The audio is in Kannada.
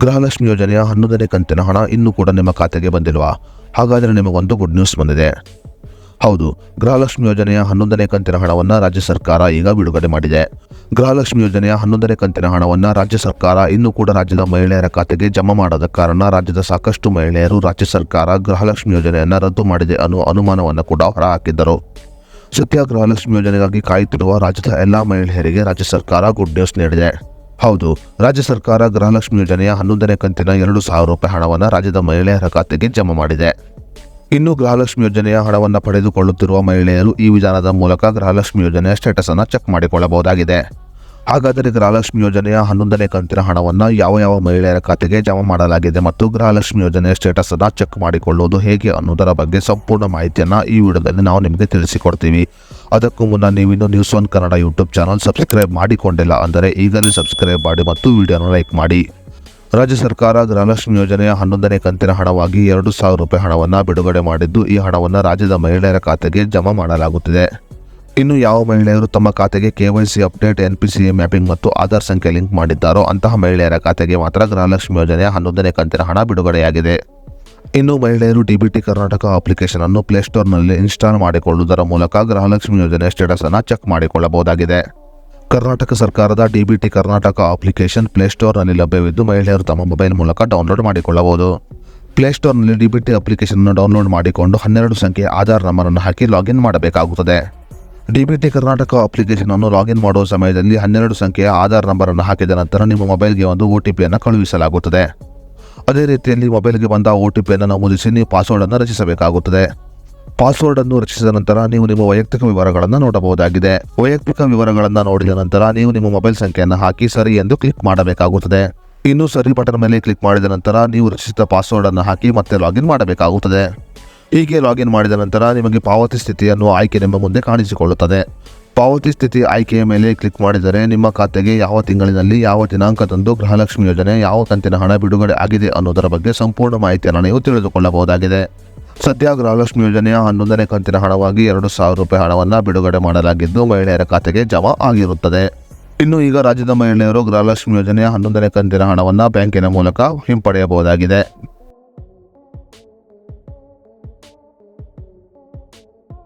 ಗೃಹಲಕ್ಷ್ಮಿ ಯೋಜನೆಯ 11ನೇ ಕಂತಿನ ಹಣ ಇನ್ನೂ ಕೂಡ ನಿಮ್ಮ ಖಾತೆಗೆ ಬಂದಿಲ್ವಾ? ಹಾಗಾದರೆ ನಿಮಗೊಂದು ಗುಡ್ ನ್ಯೂಸ್ ಬಂದಿದೆ. ಹೌದು, ಗೃಹಲಕ್ಷ್ಮಿ ಯೋಜನೆಯ 11ನೇ ಕಂತಿನ ಹಣವನ್ನು ರಾಜ್ಯ ಸರ್ಕಾರ ಈಗ ಬಿಡುಗಡೆ ಮಾಡಿದೆ. ಗೃಹಲಕ್ಷ್ಮಿ ಯೋಜನೆಯ 11ನೇ ಕಂತಿನ ಹಣವನ್ನು ರಾಜ್ಯ ಸರ್ಕಾರ ಇನ್ನೂ ಕೂಡ ರಾಜ್ಯದ ಮಹಿಳೆಯರ ಖಾತೆಗೆ ಜಮಾ ಮಾಡದ ಕಾರಣ ರಾಜ್ಯದ ಸಾಕಷ್ಟು ಮಹಿಳೆಯರು ರಾಜ್ಯ ಸರ್ಕಾರ ಗೃಹಲಕ್ಷ್ಮಿ ಯೋಜನೆಯನ್ನು ರದ್ದು ಮಾಡಿದೆ ಅನ್ನೋ ಅನುಮಾನವನ್ನು ಕೂಡ ಹೊರಹಾಕಿದ್ದರು. ಸದ್ಯ ಗೃಹಲಕ್ಷ್ಮಿ ಯೋಜನೆಗಾಗಿ ಕಾಯುತ್ತಿರುವ ರಾಜ್ಯದ ಎಲ್ಲಾ ಮಹಿಳೆಯರಿಗೆ ರಾಜ್ಯ ಸರ್ಕಾರ ಗುಡ್ ನ್ಯೂಸ್ ನೀಡಿದೆ. ಹೌದು, ರಾಜ್ಯ ಸರ್ಕಾರ ಗೃಹಲಕ್ಷ್ಮಿ ಯೋಜನೆಯ 11ನೇ ಕಂತಿನ 2,000 ರೂಪಾಯಿ ಹಣವನ್ನು ರಾಜ್ಯದ ಮಹಿಳೆಯರ ಖಾತೆಗೆ ಜಮಾ ಮಾಡಿದೆ. ಇನ್ನು ಗೃಹಲಕ್ಷ್ಮಿ ಯೋಜನೆಯ ಹಣವನ್ನು ಪಡೆದುಕೊಳ್ಳುತ್ತಿರುವ ಮಹಿಳೆಯರು ಈ ವಿಧಾನದ ಮೂಲಕ ಗೃಹಲಕ್ಷ್ಮಿ ಯೋಜನೆಯ ಸ್ಟೇಟಸ್ ಅನ್ನು ಚೆಕ್ ಮಾಡಿಕೊಳ್ಳಬಹುದಾಗಿದೆ. ಹಾಗಾದರೆ ಗೃಹಲಕ್ಷ್ಮಿ ಯೋಜನೆಯ 11ನೇ ಕಂತಿನ ಹಣವನ್ನು ಯಾವ ಮಹಿಳೆಯರ ಖಾತೆಗೆ ಜಮಾ ಮಾಡಲಾಗಿದೆ ಮತ್ತು ಗೃಹಲಕ್ಷ್ಮಿ ಯೋಜನೆಯ ಸ್ಟೇಟಸ್ ಅನ್ನು ಚೆಕ್ ಮಾಡಿಕೊಳ್ಳುವುದು ಹೇಗೆ ಅನ್ನೋದರ ಬಗ್ಗೆ ಸಂಪೂರ್ಣ ಮಾಹಿತಿಯನ್ನು ಈ ವಿಡಿಯೋದಲ್ಲಿ ನಾವು ನಿಮಗೆ ತಿಳಿಸಿಕೊಡ್ತೀವಿ. ಅದಕ್ಕೂ ಮುನ್ನ ನೀವಿನ್ನು news one Kannada YouTube channel subscribe ಮಾಡಿಕೊಂಡಿಲ್ಲ ಅಂದರೆ ಈಗಲೇ ಸಬ್ಸ್ಕ್ರೈಬ್ ಮಾಡಿ ಮತ್ತು ವಿಡಿಯೋನ ಲೈಕ್ ಮಾಡಿ. ರಾಜ್ಯ ಸರ್ಕಾರ ಗೃಹಲಕ್ಷ್ಮಿ ಯೋಜನೆಯ 11ನೇ ಕಂತಿನ ಹಣವಾಗಿ 2,000 ರೂಪಾಯಿ ಹಣವನ್ನು ಬಿಡುಗಡೆ ಮಾಡಿದ್ದು, ಈ ಹಣವನ್ನು ರಾಜ್ಯದ ಮಹಿಳೆಯರ ಖಾತೆಗೆ ಜಮಾ ಮಾಡಲಾಗುತ್ತಿದೆ. ಇನ್ನು ಯಾವ ಮಹಿಳೆಯರು ತಮ್ಮ ಖಾತೆಗೆ KYC ಅಪ್ಡೇಟ್, NPCA ಮ್ಯಾಪಿಂಗ್ ಮತ್ತು ಆಧಾರ್ ಸಂಖ್ಯೆ ಲಿಂಕ್ ಮಾಡಿದ್ದಾರೋ ಅಂತಹ ಮಹಿಳೆಯರ ಖಾತೆಗೆ ಮಾತ್ರ ಗೃಹಲಕ್ಷ್ಮಿ ಯೋಜನೆಯ 11ನೇ ಕಂತಿನ ಹಣ ಬಿಡುಗಡೆಯಾಗಿದೆ. ಇನ್ನು ಮಹಿಳೆಯರು DBT ಕರ್ನಾಟಕ ಅಪ್ಲಿಕೇಶನ್ ಅನ್ನು ಪ್ಲೇಸ್ಟೋರ್ನಲ್ಲಿ ಇನ್ಸ್ಟಾಲ್ ಮಾಡಿಕೊಳ್ಳುವುದರ ಮೂಲಕ ಗೃಹಲಕ್ಷ್ಮಿ ಯೋಜನೆಯ ಸ್ಟೇಟಸ್ ಅನ್ನು ಚೆಕ್ ಮಾಡಿಕೊಳ್ಳಬಹುದಾಗಿದೆ. ಕರ್ನಾಟಕ ಸರ್ಕಾರದ DBT ಕರ್ನಾಟಕ ಅಪ್ಲಿಕೇಶನ್ ಪ್ಲೇಸ್ಟೋರ್ನಲ್ಲಿ ಲಭ್ಯವಿದ್ದು, ಮಹಿಳೆಯರು ತಮ್ಮ ಮೊಬೈಲ್ ಮೂಲಕ ಡೌನ್ಲೋಡ್ ಮಾಡಿಕೊಳ್ಳಬಹುದು. ಪ್ಲೇಸ್ಟೋರ್ನಲ್ಲಿ DBT ಅಪ್ಲಿಕೇಶನ್ ಅನ್ನು ಡೌನ್ಲೋಡ್ ಮಾಡಿಕೊಂಡು 12 ಸಂಖ್ಯೆಯ ಆಧಾರ್ ನಂಬರ್ ಅನ್ನು ಹಾಕಿ ಲಾಗಿನ್ ಮಾಡಬೇಕಾಗುತ್ತದೆ. DBT ಕರ್ನಾಟಕ ಅಪ್ಲಿಕೇಶನ್ ಅನ್ನು ಲಾಗಿನ್ ಮಾಡುವ ಸಮಯದಲ್ಲಿ 12 ಸಂಖ್ಯೆಯ ಆಧಾರ್ ನಂಬರ್ ಅನ್ನು ಹಾಕಿದ ನಂತರ ನಿಮ್ಮ ಮೊಬೈಲ್ಗೆ ಒಂದು OTP ಅನ್ನು ಕಳುಹಿಸಲಾಗುತ್ತದೆ. ಅದೇ ರೀತಿಯಲ್ಲಿ ಮೊಬೈಲ್ಗೆ ಬಂದ OTP ಅನ್ನು ನಮೂದಿಸಿ ನೀವು ಪಾಸ್ವರ್ಡ್ ಅನ್ನು ರಚಿಸಬೇಕಾಗುತ್ತದೆ. ಪಾಸ್ವರ್ಡ್ ಅನ್ನು ರಚಿಸಿದ ನಂತರ ನೀವು ನಿಮ್ಮ ವೈಯಕ್ತಿಕ ವಿವರಗಳನ್ನು ನೋಡಬಹುದಾಗಿದೆ. ವೈಯಕ್ತಿಕ ವಿವರಗಳನ್ನು ನೋಡಿದ ನಂತರ ನೀವು ನಿಮ್ಮ ಮೊಬೈಲ್ ಸಂಖ್ಯೆಯನ್ನು ಹಾಕಿ ಸರಿ ಎಂದು ಕ್ಲಿಕ್ ಮಾಡಬೇಕಾಗುತ್ತದೆ. ಇನ್ನು ಸರಿ ಬಟನ್ ಮೇಲೆ ಕ್ಲಿಕ್ ಮಾಡಿದ ನಂತರ ನೀವು ರಚಿಸಿದ ಪಾಸ್ವರ್ಡ್ ಅನ್ನು ಹಾಕಿ ಮತ್ತೆ ಲಾಗಿನ್ ಮಾಡಬೇಕಾಗುತ್ತದೆ. ಹೀಗೆ ಲಾಗಿನ್ ಮಾಡಿದ ನಂತರ ನಿಮಗೆ ಪಾವತಿ ಸ್ಥಿತಿಯನ್ನು ಆಯ್ಕೆ ನಿಮ್ಮ ಮುಂದೆ ಕಾಣಿಸಿಕೊಳ್ಳುತ್ತದೆ. ಪಾವತಿ ಸ್ಥಿತಿ ಆಯ್ಕೆಯ ಮೇಲೆ ಕ್ಲಿಕ್ ಮಾಡಿದರೆ ನಿಮ್ಮ ಖಾತೆಗೆ ಯಾವ ತಿಂಗಳಿನಲ್ಲಿ ಯಾವ ದಿನಾಂಕದಂದು ಗೃಹಲಕ್ಷ್ಮಿ ಯೋಜನೆ ಯಾವ ಕಂತಿನ ಹಣ ಬಿಡುಗಡೆ ಆಗಿದೆ ಅನ್ನೋದರ ಬಗ್ಗೆ ಸಂಪೂರ್ಣ ಮಾಹಿತಿಯನ್ನು ನೀವು ತಿಳಿದುಕೊಳ್ಳಬಹುದಾಗಿದೆ. ಸದ್ಯ ಗೃಹಲಕ್ಷ್ಮಿ ಯೋಜನೆಯ 11ನೇ ಕಂತಿನ ಹಣವಾಗಿ 2,000 ರೂಪಾಯಿ ಹಣವನ್ನು ಬಿಡುಗಡೆ ಮಾಡಲಾಗಿದ್ದು, ಮಹಿಳೆಯರ ಖಾತೆಗೆ ಜಮಾ ಆಗಿರುತ್ತದೆ. ಇನ್ನು ಈಗ ರಾಜ್ಯದ ಮಹಿಳೆಯರು ಗೃಹಲಕ್ಷ್ಮಿ ಯೋಜನೆಯ 11ನೇ ಕಂತಿನ ಹಣವನ್ನು ಬ್ಯಾಂಕಿನ ಮೂಲಕ ಹಿಂಪಡೆಯಬಹುದಾಗಿದೆ.